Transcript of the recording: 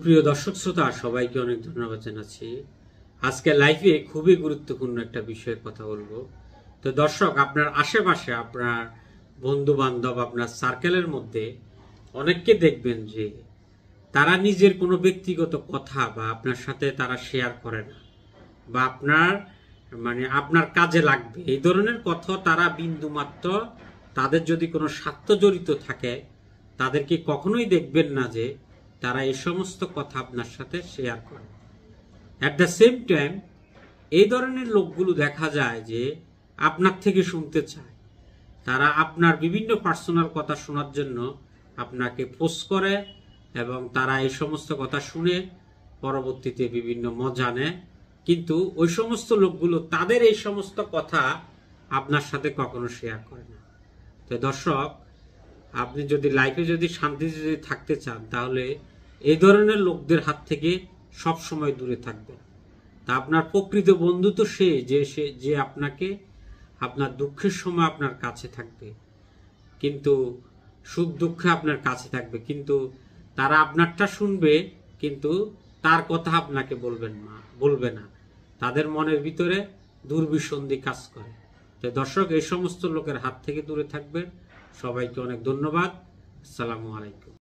সুপ্রিয় দর্শক শ্রোতা সবাইকে অনেক ধন্যবাদ জানাচ্ছি। আজকে লাইভে খুবই গুরুত্বপূর্ণ একটা বিষয়ে কথা বলবো। তো দর্শক, আপনার আশেপাশে আপনার বন্ধু বান্ধব আপনার সার্কেলের মধ্যে অনেককে দেখবেন যে তারা নিজের কোনো ব্যক্তিগত কথা বা আপনার সাথে তারা শেয়ার করে না, বা আপনার কাজে লাগবে এই ধরনের কথা তারা বিন্দুমাত্র, তাদের যদি কোনো স্বার্থ জড়িত থাকে তাদেরকে কখনোই দেখবেন না যে তারা এই সমস্ত কথা আপনার সাথে শেয়ার করে। অ্যাট দ্য সেম টাইম এই ধরনের লোকগুলো দেখা যায় যে আপনার থেকে শুনতে চায়, তারা আপনার বিভিন্ন পার্সোনাল কথা শোনার জন্য আপনাকে পোস্ট করে এবং তারা এই সমস্ত কথা শুনে পরবর্তীতে বিভিন্ন মজা নেয়, কিন্তু ওই সমস্ত লোকগুলো তাদের এই সমস্ত কথা আপনার সাথে কখনো শেয়ার করে না। তো দর্শক, আপনি যদি লাইফে যদি শান্তি যদি থাকতে চান তাহলে এই ধরনের লোকদের হাত থেকে সব সময় দূরে থাকবেন। তা আপনার প্রকৃত বন্ধু তো সে যে আপনাকে আপনার দুঃখের সময় আপনার কাছে থাকবে, কিন্তু সুখ দুঃখে আপনার কাছে থাকবে, কিন্তু তারা আপনারটা শুনবে কিন্তু তার কথা আপনাকে বলবে না। তাদের মনের ভিতরে দুর্বিসন্ধি কাজ করে। তো দর্শক, এই সমস্ত লোকের হাত থেকে দূরে থাকবেন। সবাইকে অনেক ধন্যবাদ। আসসালামু আলাইকুম।